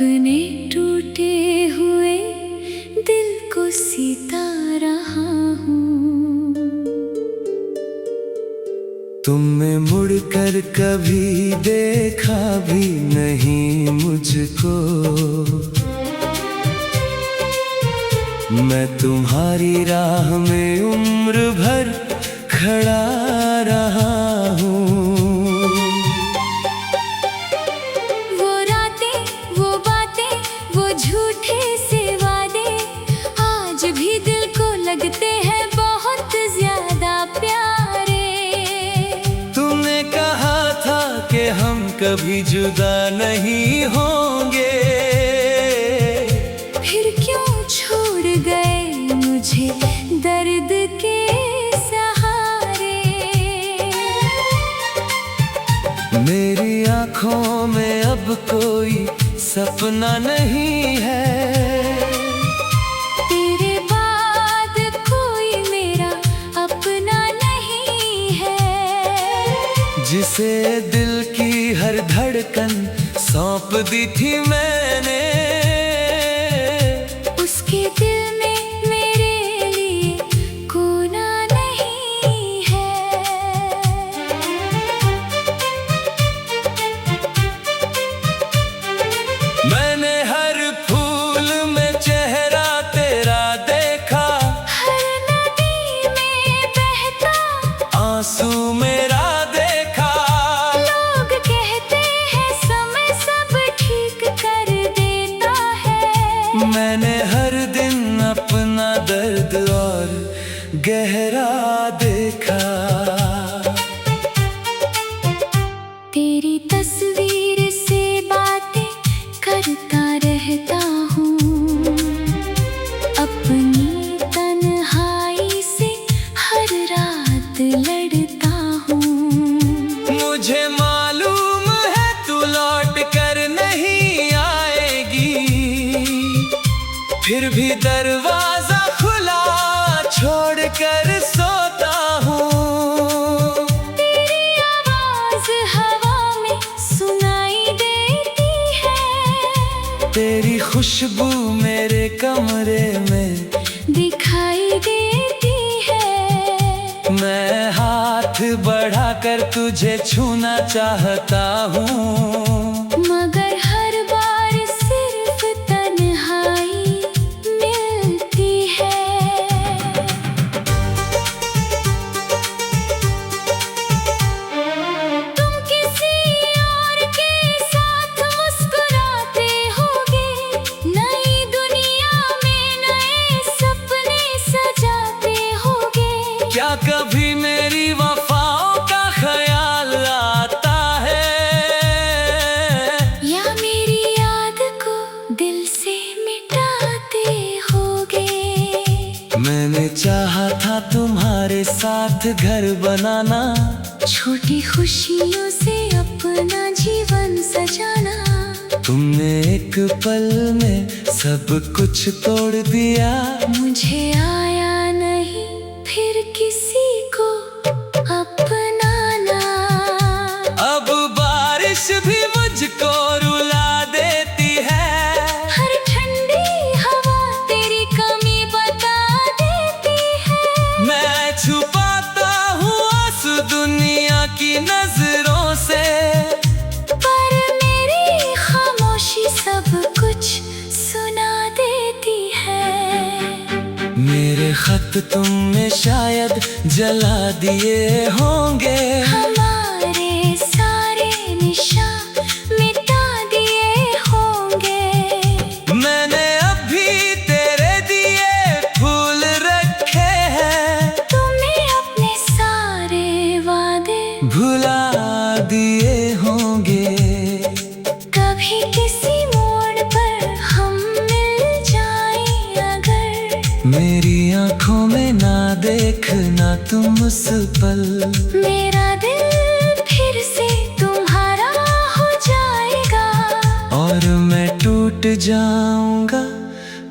अपने टूटे हुए दिल को सीता रहा हूँ। तुमने मुड़कर कभी देखा भी नहीं मुझको, मैं तुम्हारी राह में उम्र भर खड़ा रहा हूँ। वो रातें, वो बातें, वो झूठे से वादे आज भी दिल को लगते हैं बहुत ज्यादा प्यारे। तुमने कहा था कि हम कभी जुदा नहीं होंगे, फिर क्यों छोड़ गए मुझे दर्द के सहारे। मेरी आँखों में अब कोई सपना नहीं है, तेरे बाद कोई मेरा अपना नहीं है। जिसे दिल की हर धड़कन सौंप दी थी मैंने, उसके दिल में मेरे लिए कोना नहीं है। मैंने हर फूल में चेहरा तेरा देखा, हर नदी में बहता आंसू मेरा देखा। लोग कहते हैं समय सब ठीक कर देता है। मैंने हर दिन अपना दर्द और गहरा देखा। तेरी तस्वीर से बातें करता रहता हूँ, अपनी तन्हाई से हर रात लड़ता हूँ। मुझे मालूम है तू लौट कर नहीं आएगी, फिर भी दरवाजा खुला छोड़ कर सोता हूँ। तेरी आवाज हवा में सुनाई देती है, तेरी खुशबू मेरे कमरे में दिखाई देती है। मैं हाथ बढ़ाकर तुझे छूना चाहता हूँ, मगर हर बार सिर्फ तन्हाई मिलती है। तुम किसी और के साथ मुस्कुराते होगे, नई दुनिया में नए सपने सजाते होगे। क्या कभी मेरी वफाओं का ख्याल आता है, या मेरी याद को दिल से मिटाते होगे। मैंने चाहा था तुम्हारे साथ घर बनाना, छोटी खुशियों से अपना जीवन सजाना। तुमने एक पल में सब कुछ तोड़ दिया। मुझे आया नहीं फिर किसी को अपनाना। अब बारिश भी मुझको रुला देती है, हर ठंडी हवा तेरी कमी बता देती है। मैं छुपाता हूँ आंसू दुनिया की नजरों से, पर मेरी खामोशी सब कुछ सुना देती है। मेरे खत तुमने शायद जला दिए होंगे, हमारे सारे निशान मिटा दिए होंगे। मैंने अभी तेरे दिए फूल रखे हैं, तुमने अपने सारे वादे भुला दिए होंगे। कभी किसी मोड़ पर हम मिल जाएं अगर, मेरी आंखों में ना देखना तुम उस पल, मेरा दिल फिर से तुम्हारा हो जाएगा। और मैं टूट जाऊंगा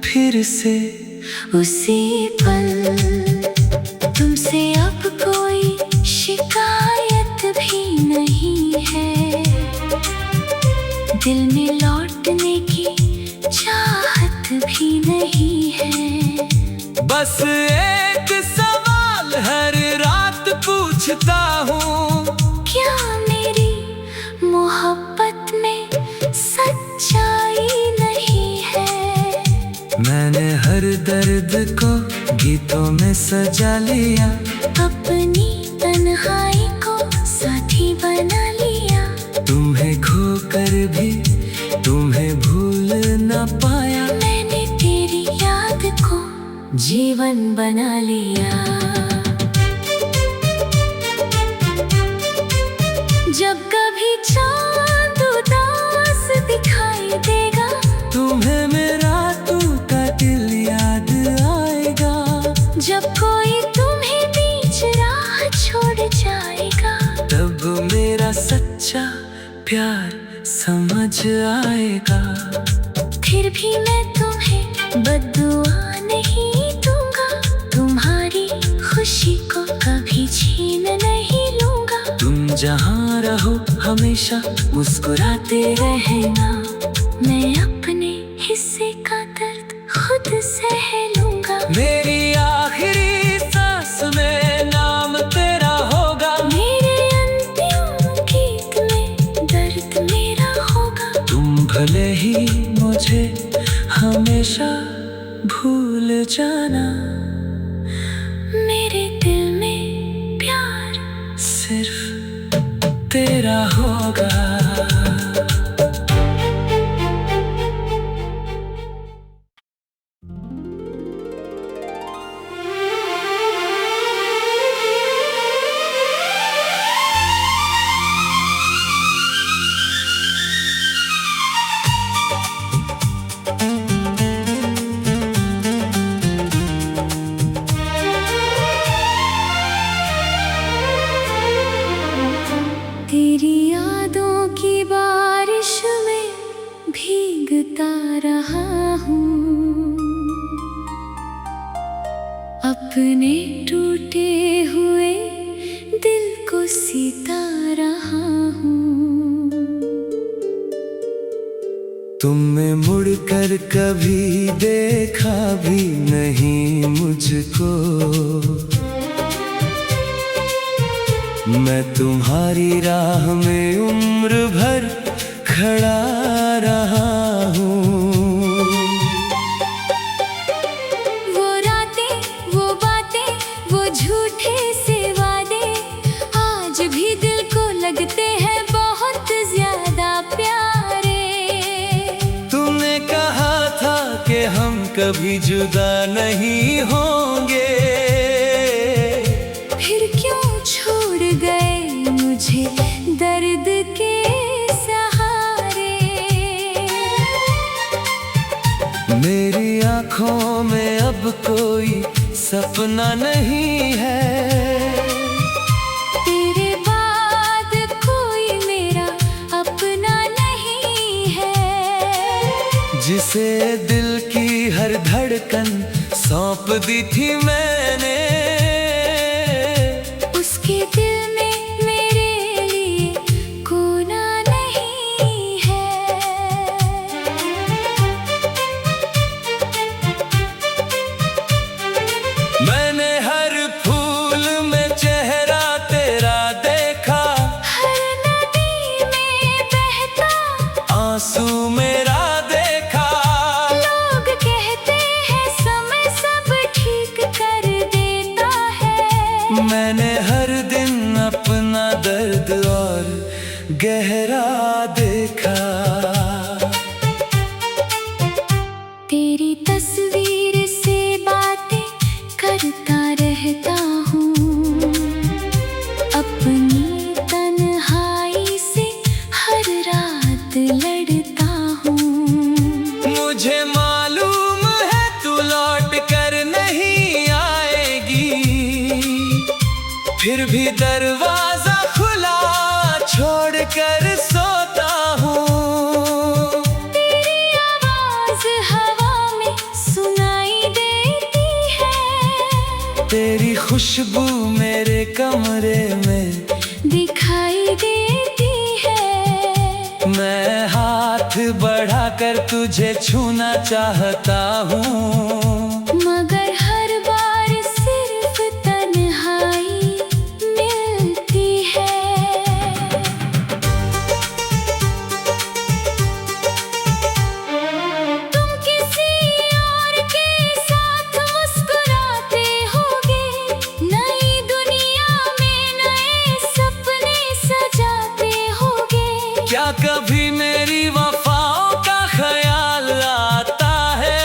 फिर से उसी पल। तुमसे अब कोई शिकायत भी नहीं है, दिल में लौटने की बस एक सवाल हर रात पूछता हूँ, क्या मेरी मोहब्बत में सच्चाई नहीं है? मैंने हर दर्द को गीतों में सजा लिया, अपनी तन्हाई को साथी बना लिया। तुम्हें खोकर भी तुम्हें भूल न पाया, मैंने तेरी याद को जीवन बना लिया। जब कभी चांद उदास दिखाई देगा, तुम्हें मेरा टूटा दिल याद आएगा। जब कोई तुम्हें बीच राह छोड़ जाएगा, तब मेरा सच्चा प्यार समझ आएगा। फिर भी मैं तुम्हें बद्दुआ नहीं दूंगा, तुम्हारी खुशी को कभी छीन नहीं लूंगा। तुम जहाँ रहो हमेशा मुस्कुराते रहना, मैं अपने हिस्से का दर्द खुद सह लूंगा। मेरी आखिरी सांस में नाम तेरा होगा, मेरे अंतिम गीत में दर्द मेरा होगा। तुम भले ही मुझे हमेशा भूल जाना, मेरे दिल में प्यार सिर्फ तेरा होगा। तेरी यादों की बारिश में भीगता रहा हूँ, अपने टूटे हुए दिल को सीता रहा हूँ। तुमने मुड़कर कभी देखा भी नहीं मुझको, मैं तुम्हारी राह में उम्र भर खड़ा रहा हूँ। वो रातें, वो बातें, वो झूठे से वादे आज भी दिल को लगते हैं बहुत ज्यादा प्यारे। तुमने कहा था कि हम कभी जुदा नहीं होंगे, फिर क्यों छोड़ गए मुझे दर्द के सहारे? मेरी आँखों में अब कोई सपना नहीं है, तेरे बाद कोई मेरा अपना नहीं है। जिसे दिल की हर धड़कन सौंप दी थी मैंने, उसके दिल में मेरे लिए कोना नहीं है। मैंने हर फूल में चेहरा तेरा देखा, हर नदी में बहता आंसू मेरा देखा। लोग कहते हैं समय सब ठीक कर देता है। मैंने हर दिन अपना दर्द और गहरा देखा। तेरी तस्वीर से बातें करता रहता हूँ, अपनी तन्हाई से हर रात लड़ता हूँ। मुझे मालूम है तू लौट कर नहीं आएगी, फिर भी दरवाजा खुला छोड़ कर सोता हूँ। तेरी आवाज हवा में सुनाई देती है, तेरी खुशबू मेरे कमरे में दिखाई देती है। मैं हाथ बढ़ाकर तुझे छूना चाहता हूँ, मगर हर बार कभी मेरी वफाओं का ख्याल आता है,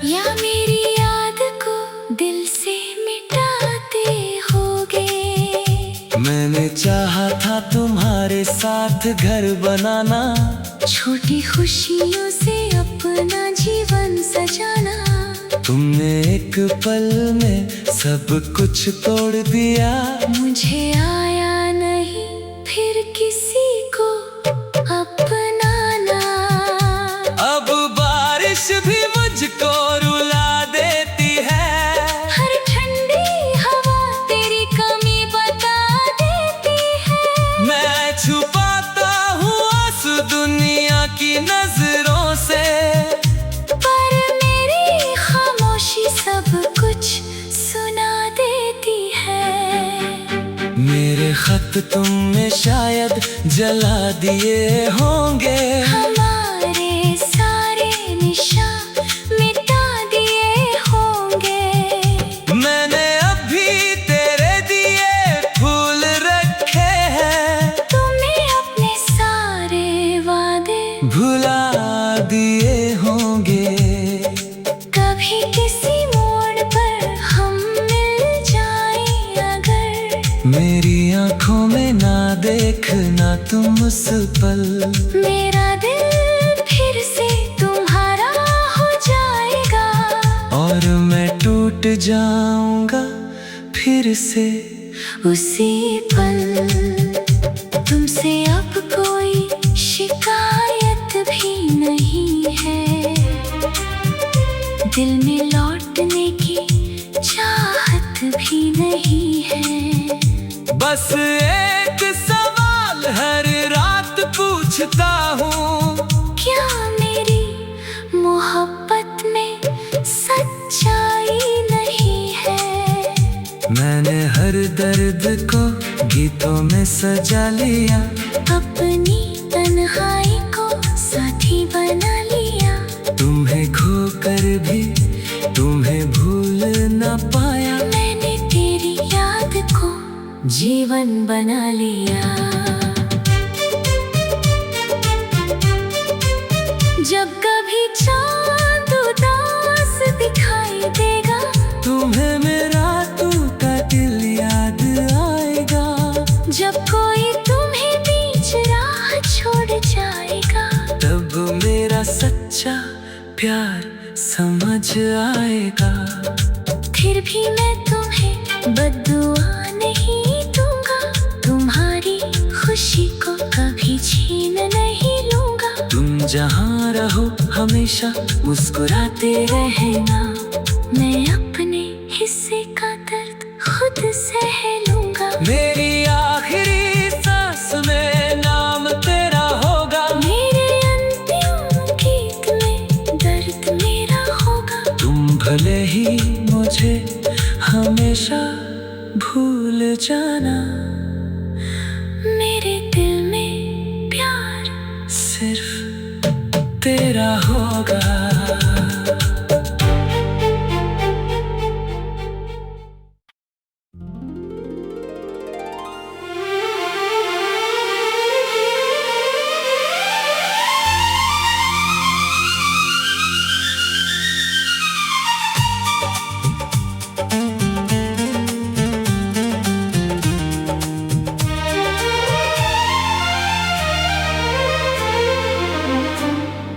या मेरी याद को दिल से मिटाते होगे। मैंने चाहा था तुम्हारे साथ घर बनाना, छोटी खुशियों से अपना जीवन सजाना। तुमने एक पल में सब कुछ तोड़ दिया। मुझे आया नहीं फिर किसी को अपनाना। अब बारिश भी मुझको रुला देती है, हर ठंडी हवा तेरी कमी बता देती है। मैं छुपाता हूँ आंसू दुनिया की नजरों से, पर मेरी खामोशी सब कुछ सुना देती है। मेरे खत तुमने शायद जला दिए होंगे, हमारे सारे निशान मिटा दिए होंगे। मैंने अभी तेरे दिए फूल रखे हैं, तुमने अपने सारे वादे भुला दिए होंगे। कभी किसी मोड़ पर हम मिल जाएं अगर, मेरी आंखों में ना देखना तुम उस पल, मेरा दिल फिर से तुम्हारा हो जाएगा। और मैं टूट जाऊंगा फिर से उसी पल तुमसे अब कोई शिकायत भी नहीं है। दिल में लौटने की चाहत भी नहीं है। बस एक सवाल हर रात पूछता हूँ, क्या मेरी मोहब्बत में सच्चाई नहीं है? मैंने हर दर्द को गीतों में सजा लिया, अपनी तन्हाई को साथी बना लिया। तुम्हें खोकर भी तुम्हें भूल न पाया। मैंने तेरी याद को जीवन बना लिया। जब कभी चांद उदास दिखाई देगा, तुम्हें मेरा टूटा दिल याद आएगा। जब कोई तुम्हें बीच राह छोड़ जाएगा, तब मेरा सच्चा प्यार समझ आएगा। फिर भी मैं तुम्हें बद्दुआ नहीं दूंगा। तुम्हारी खुशी को कभी छीन नहीं लूंगा। तुम जहाँ रहो हमेशा मुस्कुराते रहना। मैं अपने हिस्से का दर्द खुद सह लूंगा। मेरी आखिरी सांस में नाम तेरा होगा। मेरे अंतिम गीत में दर्द मेरा होगा। तुम भले ही मुझे हमेशा भूल जाना, मेरे दिल में प्यार सिर्फ तेरा होगा।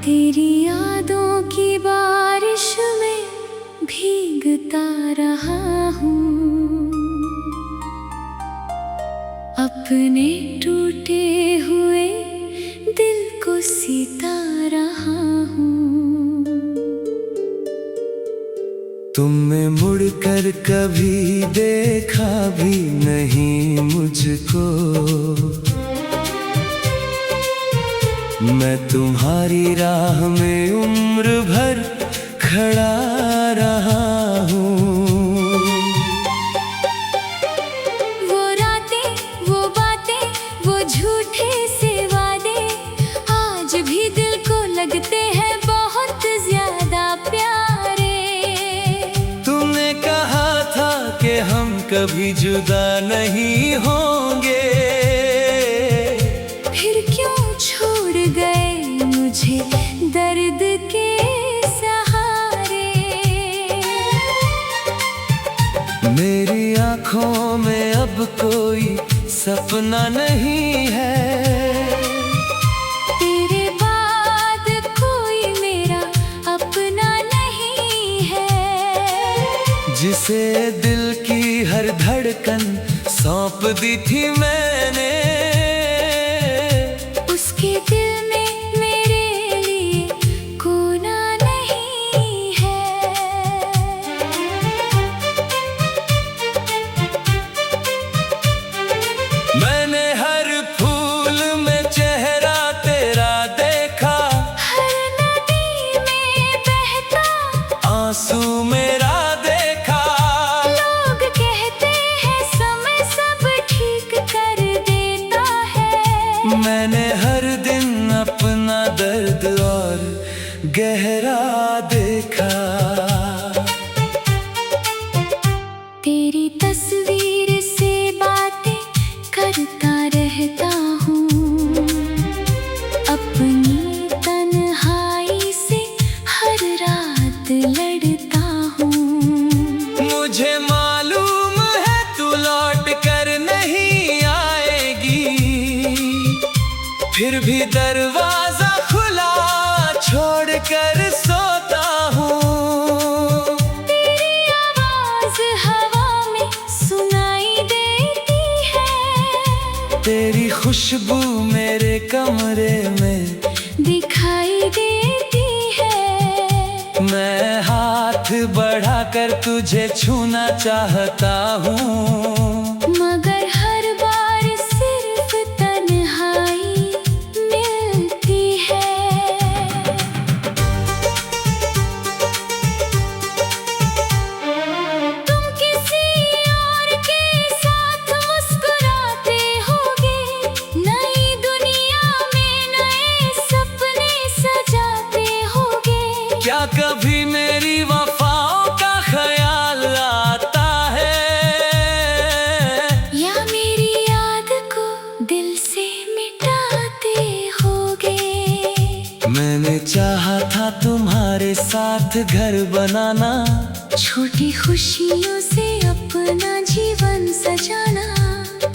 तेरी यादों की बारिश में भीगता रहा हूँ। अपने टूटे हुए दिल को सीता रहा हूँ। तुमने मुड़कर कभी देखा भी नहीं मुझको। मैं तुम्हारी राह में उम्र भर खड़ा रहा हूँ। वो रातें, वो बातें, वो झूठे से वादे आज भी दिल को लगते हैं बहुत ज्यादा प्यारे। तुमने कहा था कि हम कभी जुदा नहीं होंगे। आँखों में अब कोई सपना नहीं है। तेरे बाद कोई मेरा अपना नहीं है। जिसे दिल की हर धड़कन सौंप दी थी मैंने, उसके दिल में मेरे लिए कोना नहीं है। मैंने हर फूल में चेहरा तेरा देखा, हर नदी में बहता आंसू मेरा देखा। लोग कहते हैं समय सब ठीक कर देता है। मैंने हर दिन अपना दर्द और गहरा देखा। तेरी तस्वीर से बातें करता रहता हूँ, अपनी तन्हाई से हर रात लड़ता हूँ। मुझे मालूम है तू लौट कर नहीं आएगी, फिर भी दरवाजा खुला छोड़ कर सोता हूँ। तेरी आवाज हवा में सुनाई देती है, तेरी खुशबू मेरे कमरे में दिखाई देती है। मैं हाथ बढ़ाकर तुझे छूना चाहता हूँ, मगर हर बार सिर्फ तन्हाई मिलती है। तुम किसी और के साथ मुस्कुराते होगे, नई दुनिया में नए सपने सजाते होगे। क्या कभी मेरी वफाओं का ख्याल आता है, या मेरी याद को दिल से मिटाते होगे। मैंने चाहा था तुम्हारे साथ घर बनाना, छोटी खुशियों से अपना जीवन सजाना।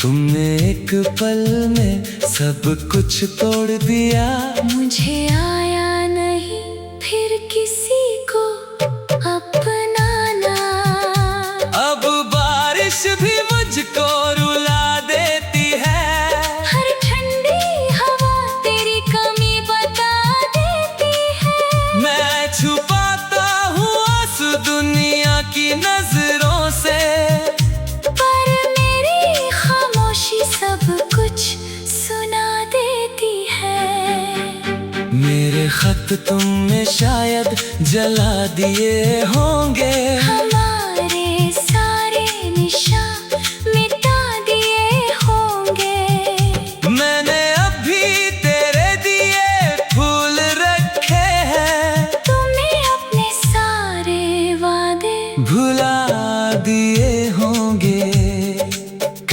तुमने एक पल में सब कुछ तोड़ दिया। मुझे आया नहीं फिर किसी को अपनाना। अब बारिश भी मुझको रुला देती है, हर ठंडी हवा तेरी कमी बता देती है। मैं छुपाता हूँ आंसू दुनिया की नजरों से, पर मेरी खामोशी सब कुछ सुना देती है। मेरे खत तुमने शायद जला दिए होंगे, हमारे सारे निशान मिटा दिए होंगे। मैंने अभी तेरे दिए फूल रखे हैं, तुमने अपने सारे वादे भुला दिए होंगे।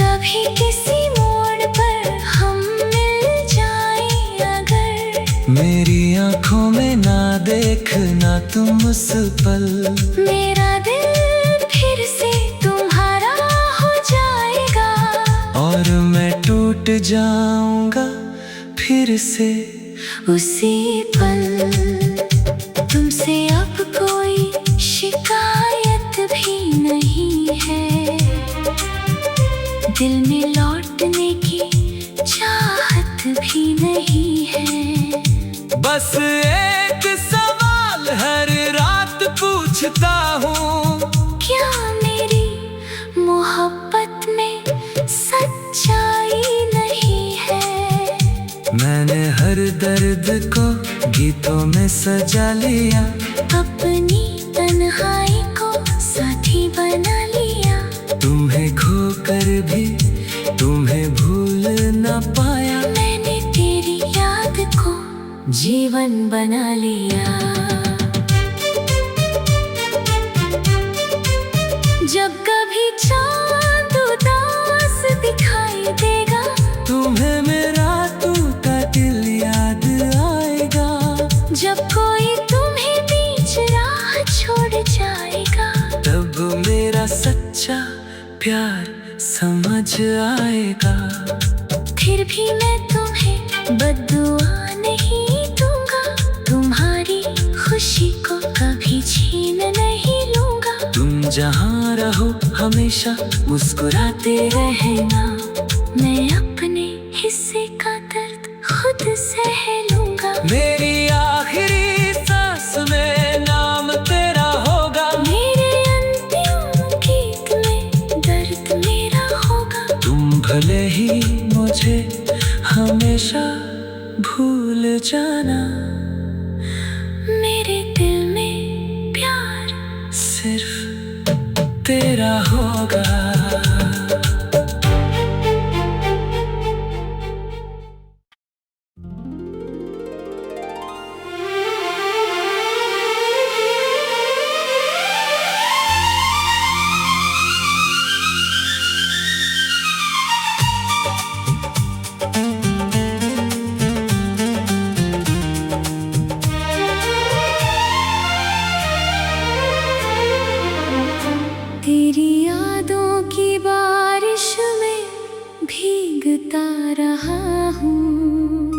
कभी किसी मोड़ पर हम मिल जाएं अगर, मेरी आंखों में ना देखना तुम उस पल, मेरा दिल फिर से तुम्हारा हो जाएगा। और मैं टूट जाऊंगा फिर से उसी पल तुमसे अब कोई शिकायत भी नहीं है। दिल में लौटने की चाहत भी नहीं है। बस एक सवाल हर रात पूछता हूँ, क्या मेरी मोहब्बत में सच्चाई नहीं है? मैंने हर दर्द को गीतों में सजा लिया, अपनी तन्हाई को साथी बना लिया। तुम्हें खोकर भी तुम्हें भूल न पाया। मैंने तेरी याद को जीवन बना लिया। जब कभी चांद उदास दिखाई देगा, तुम्हें मेरा टूटा दिल याद आएगा। जब कोई तुम्हें बीच राह छोड़ जाएगा, तब मेरा सच्चा प्यार समझ आएगा। फिर भी मैं तुम्हें बद्दुआ नहीं दूंगा, तुम्हारी खुशी को कभी छीन नहीं लूंगा। तुम जहाँ रहो हमेशा मुस्कुराते रहना, मैं अपने हिस्से का दर्द खुद सह लूंगा। मेरी आखिरी सांस में नाम तेरा होगा, मेरे अंतिम गीत में दर्द मेरा होगा। तुम भले ही मुझे हमेशा भूल जाना, मेरे दिल में प्यार सिर्फ तेरा होगा। तेरी यादों की बारिश में भीगता रहा हूँ,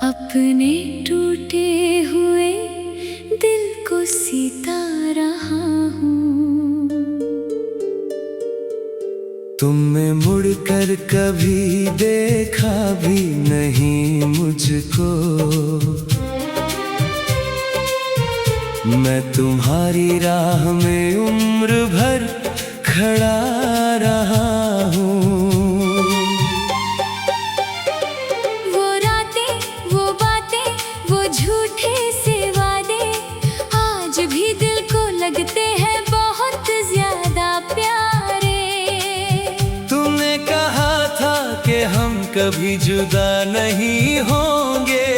अपने टूटे हुए दिल को सीता रहा हूँ। तुमने मुड़कर कभी देखा भी नहीं मुझको, मैं तुम्हारी राह में उम्र भर खड़ा रहा हूँ। वो रातें, वो बातें, वो झूठे से वादे आज भी दिल को लगते हैं बहुत ज्यादा प्यारे। तुमने कहा था कि हम कभी जुदा नहीं होंगे,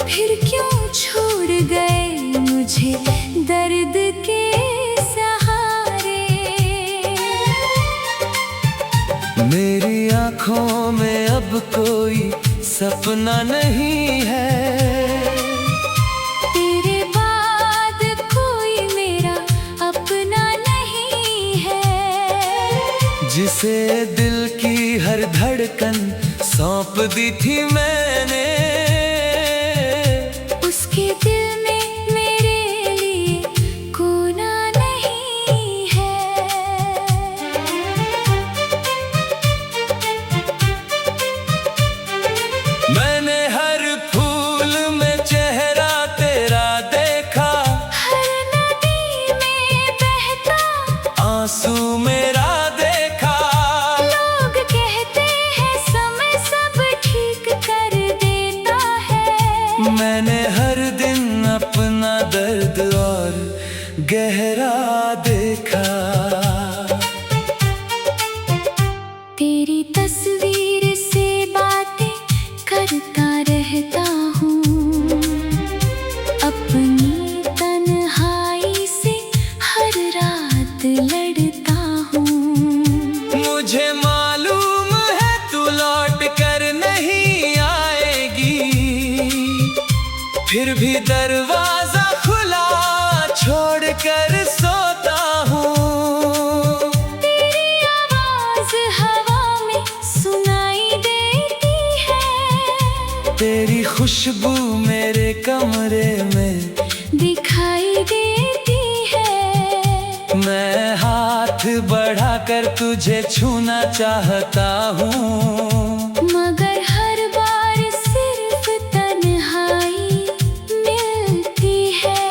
फिर क्यों छोड़ गए मुझे दर्द के सहारे। मेरी आँखों में अब कोई सपना नहीं है, तेरे बाद कोई मेरा अपना नहीं है। जिसे दिल की हर धड़कन सौंप दी थी मैंने, उसके दिल में मेरे लिए कोना नहीं है। मैंने हर फूल में चेहरा तेरा देखा, हर नदी में बहता आंसू मेरा देखा। लोग कहते हैं समय सब ठीक कर देता है, मैंने हर दिन अपना दर्द और गहरा देखा। तेरी तस्वीर से बातें करता रहता हूँ, अपनी तन्हाई से हर रात लड़ता हूँ। मुझे मालूम है तू लौट कर नहीं आएगी, फिर भी दरवाजा खुला छोड़ कर सोता हूँ। तेरी आवाज हवा में सुनाई देती है, तेरी खुशबू मेरे कमरे में दिखाई देती है। मैं हाथ बढ़ाकर तुझे छूना चाहता हूँ, मगर हर बार सिर्फ तन्हाई मिलती है।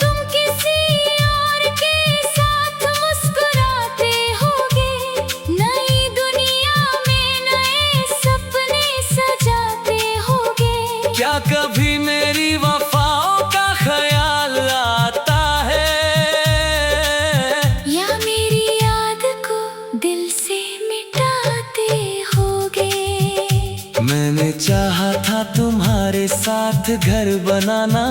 तुम किसी और के साथ मुस्कुराते होगे, नई दुनिया में नए सपने सजाते होगे। क्या कभी मेरी वफाओं का ख्याल आता है, या मेरी याद को दिल से मिटाते होगे। मैंने चाहा था तुम्हारे साथ घर बनाना,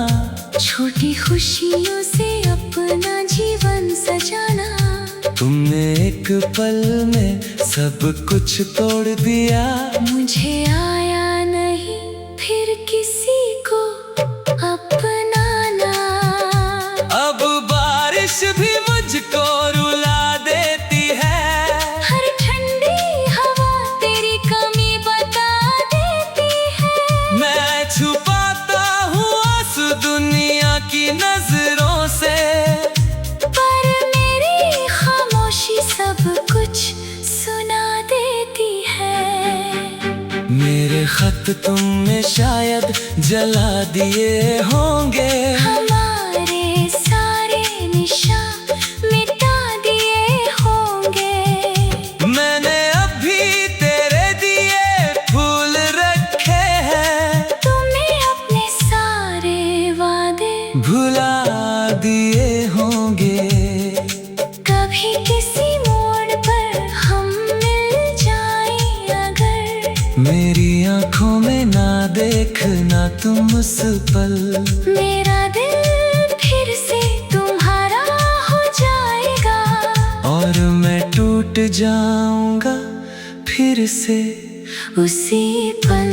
छोटी खुशियों से अपना जीवन सजाना। तुमने एक पल में सब कुछ तोड़ दिया, मुझे आया नहीं फिर किसी बारिश भी मुझको रुला देती है। हर ठंडी हवा तेरी कमी बता देती है। मैं छुपाता हूँ आंसू दुनिया की नजरों से, पर मेरी खामोशी सब कुछ सुना देती है। मेरे खत तुमने शायद जला दिए होंगे, हमारे सारे निशान मिटा दिए होंगे। मैंने अभी तेरे दिए फूल रखे हैं, तुम्हें अपने सारे वादे भुला दिए होंगे। कभी किसी मोड़ पर हम मिल जाएं अगर, मेरी आंखों में ना देखना तुम उस पल, मेरा दिल फिर से तुम्हारा हो जाएगा। और मैं टूट जाऊंगा फिर से उसी पल।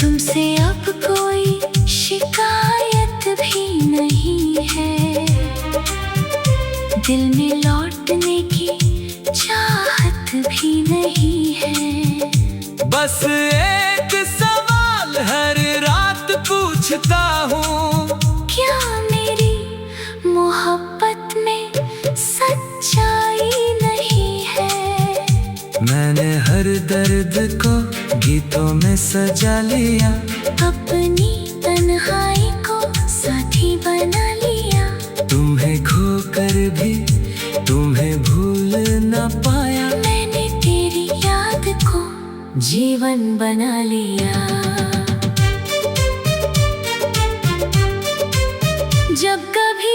तुमसे अब कोई शिकायत भी नहीं है, दिल में लौटने की चाहत भी नहीं है। बस एक सवाल हर रात पूछता हूँ, क्या मेरी मोहब्बत में सच्चाई नहीं है? मैंने हर दर्द को गीतों में सजा लिया, अपनी तन्हाई को साथी बना लिया। तुम्हें खोकर भी तुम्हें भूल न पाया, मैंने तेरी याद को जीवन बना लिया। जब कभी